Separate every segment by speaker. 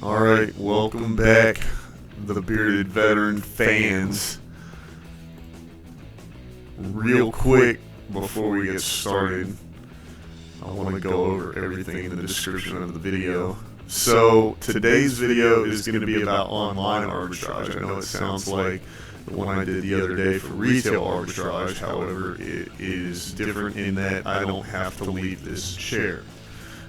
Speaker 1: Alright, welcome back, the bearded veteran fans. Real quick, before we get started, I want to go over everything in the description of the video. So, today's video is going to be about online arbitrage. I know it sounds like the one I did the other day for retail arbitrage, however, it is different in that I don't have to leave this chair,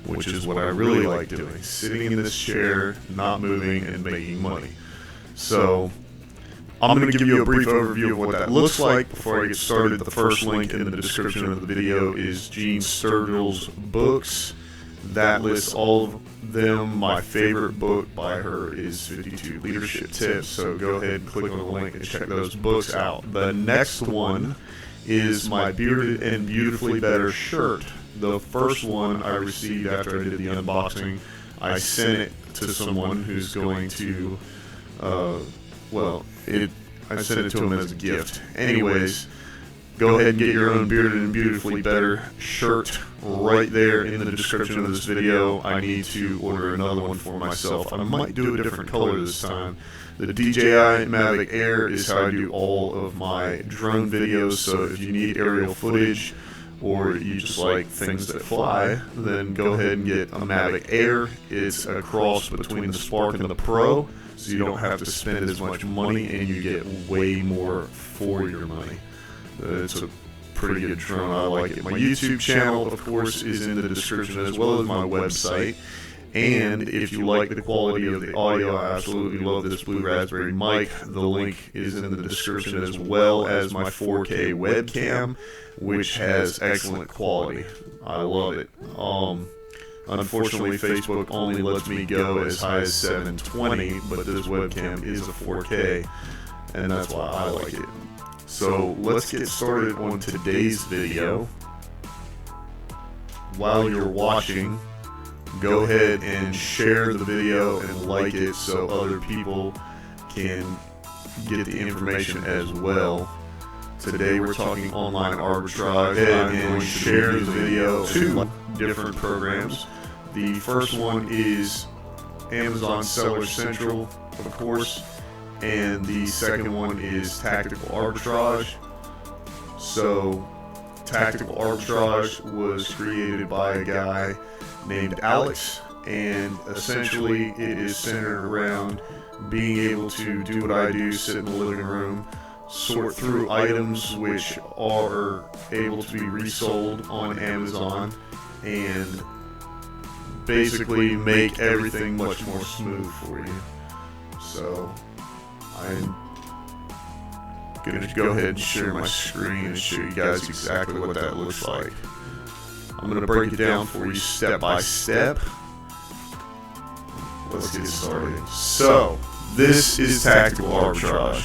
Speaker 1: which is what I really like doing, sitting in this chair, not moving, and making money. So, I'm going to give you a brief overview of what that looks like before I get started. The first link in the description of the video is Gene Sturgill's books. That lists all of them. My favorite book by her is 52 Leadership Tips, so go ahead and click on the link and check those books out. The next one is my Bearded and Beautifully Better shirt. The first one I received after I did the unboxing. I sent it to someone who's going to, I sent it to him as a gift. Anyways, go ahead and get your own Bearded and Beautifully Better shirt right there in the description of this video. I need to order another one for myself. I might do a different color this time. The DJI Mavic Air is how I do all of my drone videos, so if you need aerial footage or you just like things that fly, then go ahead and get a Mavic Air. It's a cross between the Spark and the Pro, so you don't have to spend as much money and you get way more for your money. It's a pretty good drone. I like it. My YouTube channel, of course, is in the description, as well as my website. And if you like the quality of the audio, I absolutely love this Blue Raspberry mic. The link is in the description, as well as my 4K webcam, which has excellent quality. I love it. Unfortunately, Facebook only lets me go as high as 720, but this webcam is a 4K, and that's why I like it. So let's get started on today's video. While you're watching, go ahead and share the video and like it so other people can get the information as well. Today we're talking online arbitrage. Go ahead and share the video to different programs. The first one is Amazon Seller Central, of course. And the second one is Tactical Arbitrage. So, Tactical Arbitrage was created by a guy named Alex, and essentially it is centered around being able to do what I do, sit in the living room, sort through items which are able to be resold on Amazon, and basically make everything much more smooth for you. So, I'm going to go ahead and share my screen and show you guys exactly what that looks like. I'm going to break it down for you step by step. Let's get started. So, this is Tactical Arbitrage.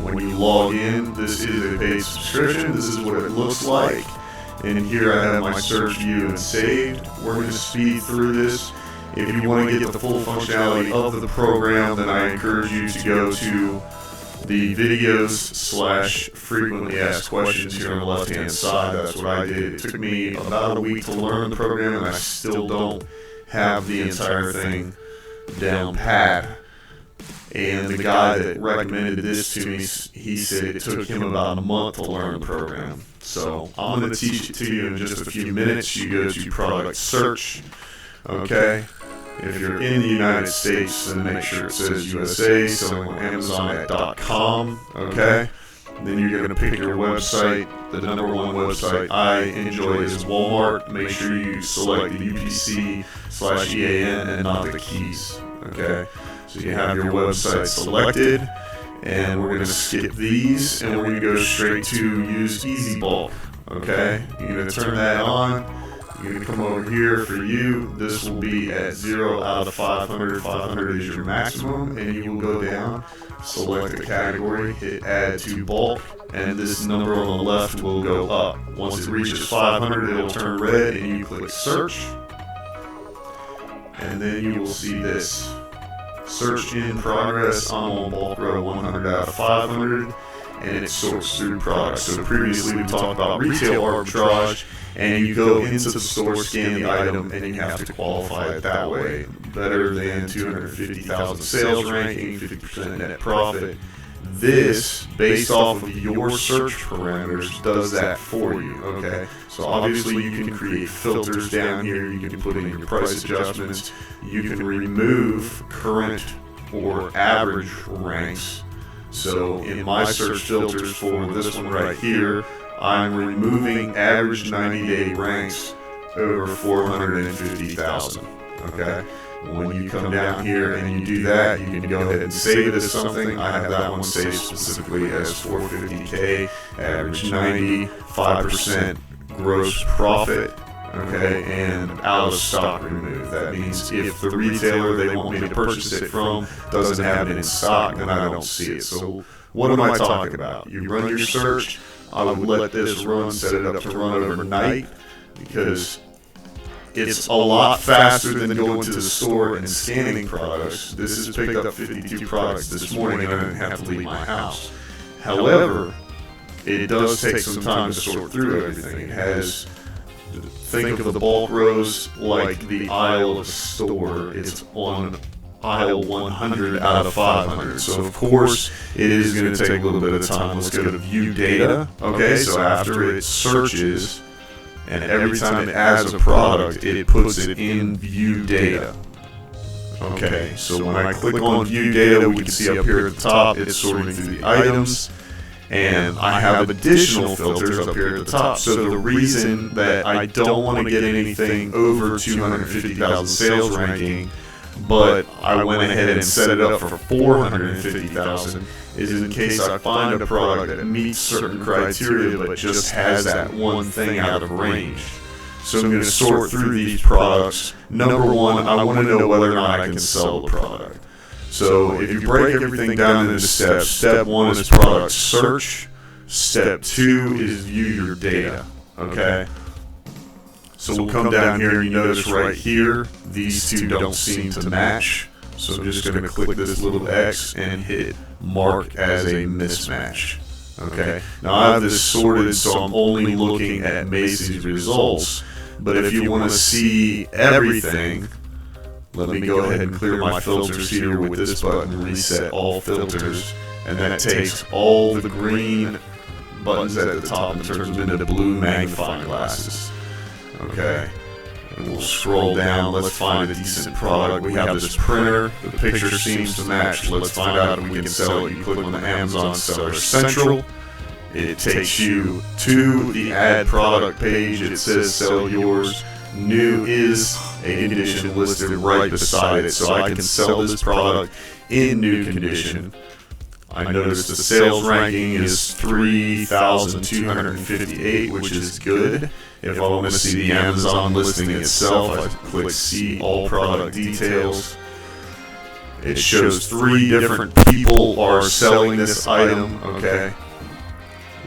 Speaker 1: When you log in, this is a paid subscription. This is what it looks like. And here I have my search view and saved. We're going to speed through this. If you want to get the full functionality of the program, then I encourage you to go to the videos / frequently asked questions here on the left hand side. That's what I did. It took me about a week to learn the program, and I still don't have the entire thing down pat. And the guy that recommended this to me, he said it took him about a month to learn the program. So I'm going to teach it to you in just a few minutes. You go to product search. Okay, if you're in the United States, then make sure it says USA, selling on Amazon at .com, okay? Then you're going to pick your website. The number one website I enjoy is Walmart. Make sure you select the UPC/EAN and not the keys, okay? So you have your website selected, and we're going to skip these, and we're going to go straight to use Easy Bulk, okay? You're going to turn that on. You're going to come over here. For you, this will be at 0 out of 500. 500 is your maximum, and you will go down, select a category, hit add to bulk, and this number on the left will go up. Once it reaches 500, it'll turn red, and you click search, and then you will see this. Search in progress. I'm on bulk row 100 out of 500, and it sorts through products. So previously we talked about retail arbitrage, and you go into the store, scan the item, and you have to qualify it that way. Better than 250,000 sales ranking, 50% net profit. This, based off of your search parameters, does that for you, okay? So obviously you can create filters down here, you can put in your price adjustments, you can remove current or average ranks. So in my search filters for this one right here, I'm removing average 90-day ranks over 450,000, okay? When you come down here and you do that, you can go ahead and save it as something. I have that one saved specifically as 450K, average 90, 5% gross profit, okay, and out of stock removed. That means if the retailer they want me to purchase it from doesn't have it in stock, then I don't see it. So what am I talking about? You run your search. I would let this run, set it up to run overnight, because it's a lot faster than going to the store and scanning products. This has picked up 52 products this morning and I didn't have to leave my house. However, it does take some time to sort through everything. It has, think of the bulk rows like the aisle of a store. It's on aisle 100 out of 500. So of course, it is going to take a little bit of time. Let's go to view data. Okay, so after it searches, and every time it adds a product, it puts it in view data. Okay, so when I click on view data, we can see up here at the top, it's sorting through the items. And I have additional filters up here at the top. So the reason that I don't want to get anything over 250,000 sales ranking, but I went ahead and set it up for 450,000, is in case I find a product that meets certain criteria but just has that one thing out of range. So I'm going to sort through these products. Number one, I want to know whether or not I can sell the product. So if you break everything down into steps, step one is product search, step two is view your data, okay? So we'll come down here and you notice right here, these two don't seem to match. So I'm just going to click this little X and hit mark as a mismatch. Okay. Now I have this sorted so I'm only looking at Macy's results. But if you want to see everything, let me go ahead and clear my filters here with this button, reset all filters. And that takes all the green buttons at the top and turns them into blue magnifying glasses. Okay. And we'll scroll down, let's find a decent product. We have this printer, the picture seems to match. Let's find out if we can sell it. You click on the Amazon Seller Central. It takes you to the add product page. It says sell yours. New is a condition listed right beside it, so I can sell this product in new condition. I noticed the sales ranking is 3,258, which is good. If I want to see the Amazon listing itself, I click see all product details. It shows 3 different people are selling this item, okay?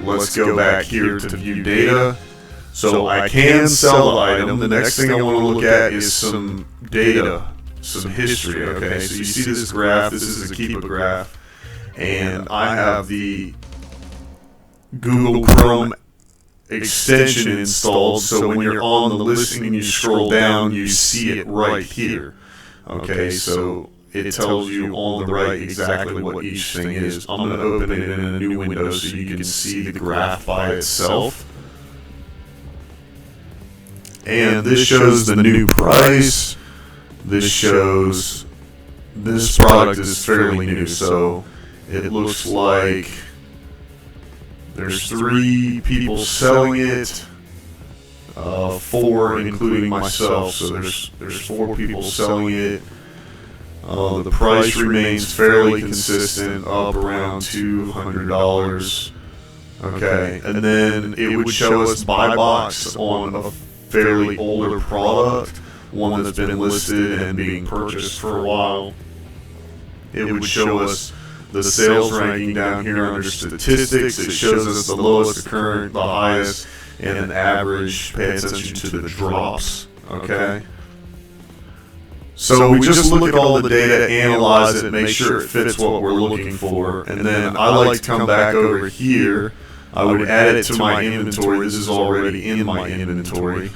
Speaker 1: Let's go back here to view data. So I can sell the item. The next thing I want to look at is some data, some history, okay? So you see this graph, this is a Keepa graph. And I have the Google Chrome extension installed, so when you're on the listing and you scroll down, you see it right here. Okay, so it tells you on the right exactly what each thing is. I'm going to open it in a new window so you can see the graph by itself. And this shows the new price. This shows this product is fairly new, so it looks like there's 3 people selling it, 4 including myself, so there's 4 people selling it. The price remains fairly consistent, up around $200. Okay, and then it would show us buy box on a fairly older product, one that's been listed and being purchased for a while. It would show us the sales ranking down here under statistics. It shows us the lowest, the current, the highest, and an average. Pay attention to the drops, okay? So we just look at all the data, analyze it, make sure it fits what we're looking for, and then I like to come back over here I would add it to my inventory. This is already in my inventory.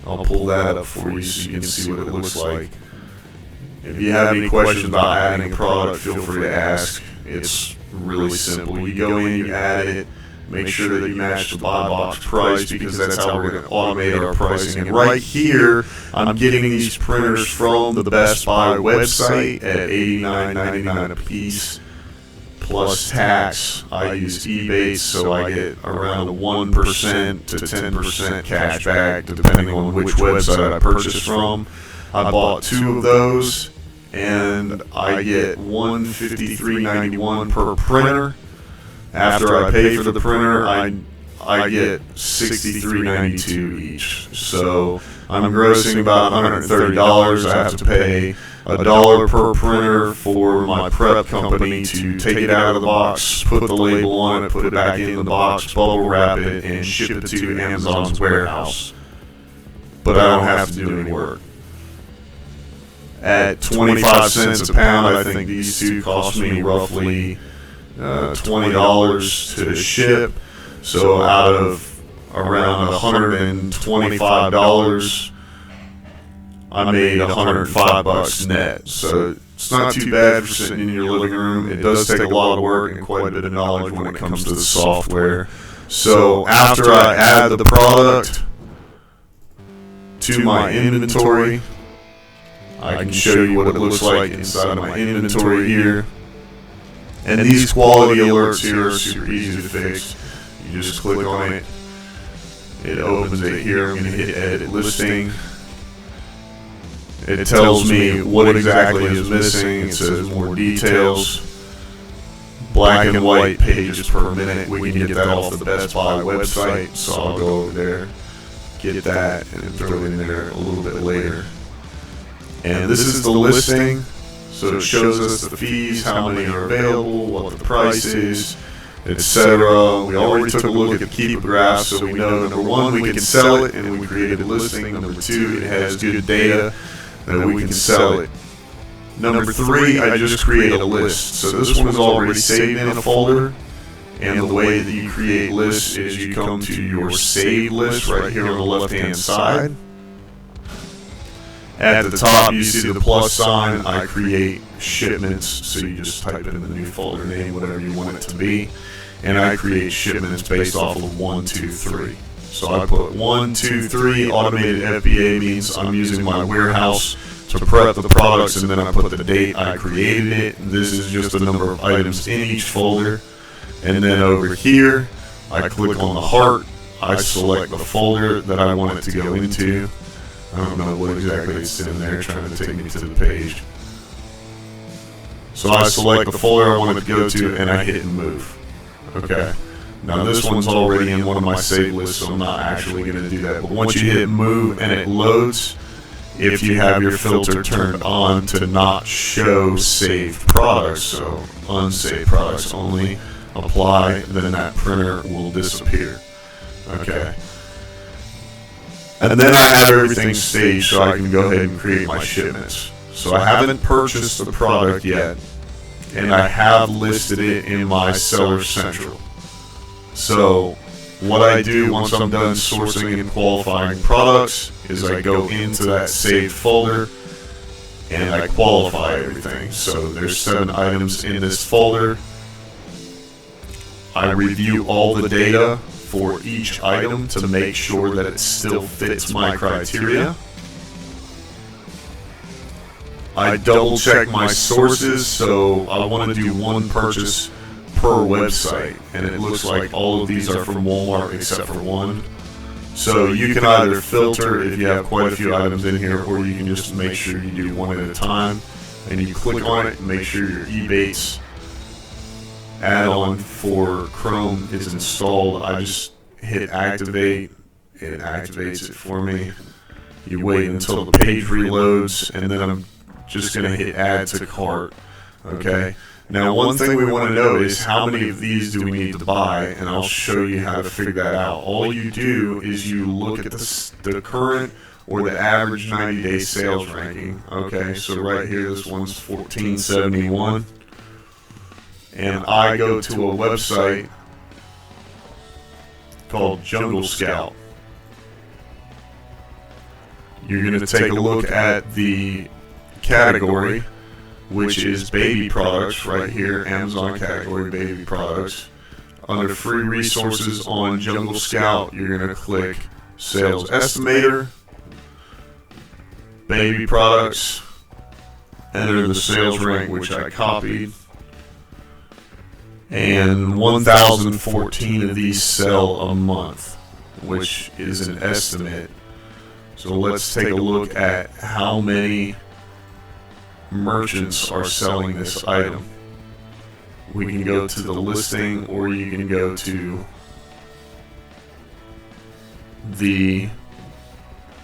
Speaker 1: I'll pull that up for you so you can see what it looks like. If you have any questions about adding a product, feel free to ask. It's really simple. You go in, you add it, make sure that you match the buy box price, because that's how we're going to automate our pricing. And right here, I'm getting these printers from the Best Buy website at $89.99 a piece plus tax. I use Ebates, so I get around 1% to 10% cash back depending on which website I purchase from. I bought 2 of those, and I get $153.91 per printer. After I pay for the printer, I get $63.92 each. So I'm grossing about $130. I have to pay $1 per printer for my prep company to take it out of the box, put the label on it, put it back in the box, bubble wrap it, and ship it to Amazon's warehouse. But I don't have to do any work. At 25 cents a pound, I think these two cost me roughly $20 to ship. So out of around $125, I made $105 net. So it's not too bad for sitting in your living room. It does take a lot of work and quite a bit of knowledge when it comes to the software. So after I add the product to my inventory, I can show you what it looks like inside of my inventory here. And these quality alerts here are super easy to fix. You just click on it. It opens it here. I'm going to hit edit listing. It tells me what exactly is missing. It says more details. Black and white pages per minute. We can get that off the Best Buy website. So I'll go over there, get that, and then throw it in there a little bit later. And this is the listing. So it shows us the fees, how many are available, what the price is, etc. We already took a look at the Keep graph, so we know, number one, we can sell it, and we created a listing. Number two, it has good data that we can sell it. Number three, I just created a list. So this one is already saved in a folder, and the way that you create lists is you come to your saved list right here on the left-hand side. At the top, you see the plus sign. I create shipments, so you just type in the new folder name, whatever you want it to be, and I create shipments based off of 1, 2, 3. So I put 1, 2, 3. Automated FBA means I'm using my warehouse to prep the products, and then I put the date I created it. This is just the number of items in each folder. And then over here, I click on the heart. I select the folder that I want it to go into. I don't know what exactly it's in there, trying to take me to the page. So I select the folder I want it to go to, and I hit move. Okay. Now this one's already in one of my saved lists, so I'm not actually going to do that. But once you hit move and it loads, if you have your filter turned on to not show saved products, so unsaved products only, apply, then that printer will disappear. Okay. And then I have everything staged so I can go ahead and create my shipments. So I haven't purchased the product yet, and I have listed it in my Seller Central. So what I do once I'm done sourcing and qualifying products is I go into that saved folder and I qualify everything. So there's 7 items in this folder. I review all the data for each item to make sure that it still fits my criteria. I double check my sources, so I want to do 1 purchase per website, and it looks like all of these are from Walmart except for 1. So you can either filter if you have quite a few items in here, or you can just make sure you do 1 at a time, and you click on it and make sure your Ebates add-on for Chrome is installed. I just hit activate, it activates it for me. You wait until the page reloads, and then I'm just going to hit add to cart. Okay. Now one thing we want to know is how many of these do we need to buy, and I'll show you how to figure that out. All you do is you look at the current or the average 90-day sales ranking. Okay, so right here this one's 1471. And I go to a website called Jungle Scout. You're going to take a look at the category, which is baby products right here, Amazon category, baby products. Under free resources on Jungle Scout, you're going to click Sales Estimator, Baby Products, enter the sales rank, which I copied, and 1,014 of these sell a month, which is an estimate. So let's take a look at how many merchants are selling this item. We can go to the listing, or you can go to the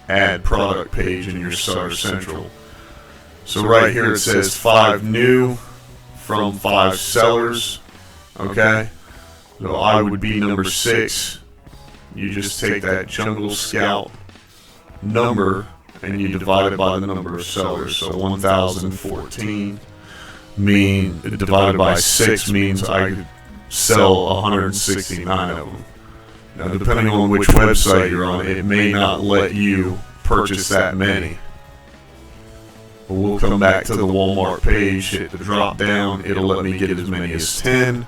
Speaker 1: add product page in your Seller Central. So right here it says 5 new from 5 sellers. Okay, so I would be number 6. You just take that Jungle Scout number and you divide it by the number of sellers. So 1,014 divided by 6 means I could sell 169 of them. Now, depending on which website you're on, it may not let you purchase that many. But we'll come back to the Walmart page, hit the drop down, it'll let me get as many as 10.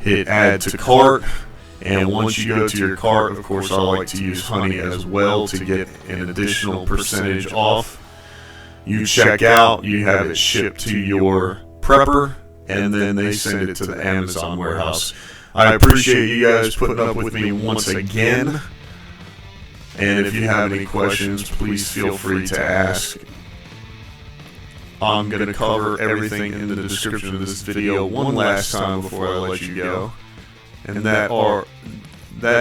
Speaker 1: Hit add to cart, and once you go to your cart, of course I like to use honey as well to get an additional percentage off. You check out, you have it shipped to your prepper, and then they send it to the Amazon warehouse. I appreciate you guys putting up with me once again, and if you have any questions, please feel free to ask. I'm going to cover everything in the description of this video one last time before I let you go, and that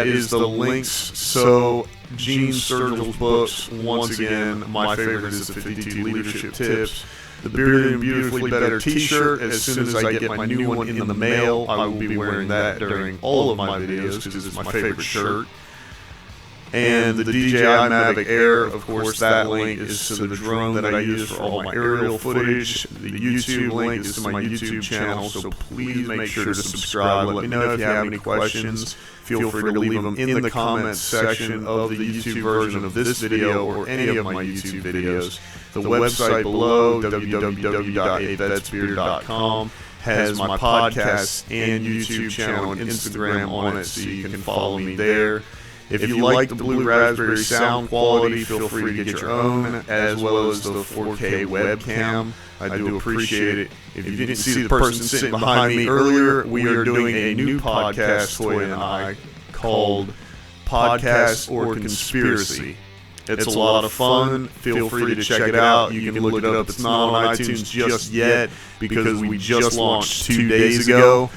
Speaker 1: is the links. So Gene Sturgill's books, once again, my favorite is the 52 Leadership Tips. The Bearded and Beautifully Better t-shirt, as soon as I get my new one in the mail, I will be wearing that during all of my videos because it's my favorite shirt. And the DJI Mavic Air, of course, that link is to the drone that I use for all my aerial footage. The YouTube link is to my YouTube channel, so please make sure to subscribe. Let me know if you have any questions. Feel free to leave them in the comments section of the YouTube version of this video or any of my YouTube videos. The website below, www.avetsbeard.com, has my podcast and YouTube channel and Instagram on it, so you can follow me there. If you like the Blue Raspberry sound quality, feel free to get your own, as well as the 4K webcam. I do appreciate it. If you didn't see the person sitting behind me earlier, we are doing a new podcast, Toy and I, called Podcast or Conspiracy. It's a lot of fun. Feel free to check it out. You can look it up. It's not on iTunes just yet because we just launched 2 days ago.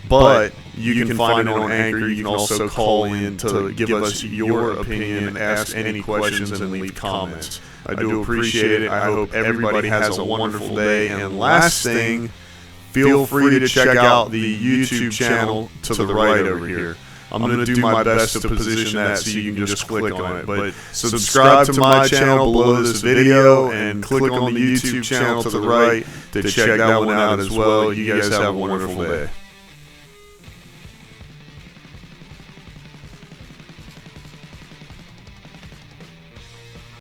Speaker 1: But you can find it on Anchor. You can also call in to give us your opinion, ask any questions, and leave comments. I do appreciate it. I hope everybody has a wonderful day. And last thing, feel free to check out the YouTube channel to the right over here. I'm going to do my best to position that so you can just click on it. But subscribe to my channel below this video and click on the YouTube channel to the right to check that one out as well. You guys have a wonderful day.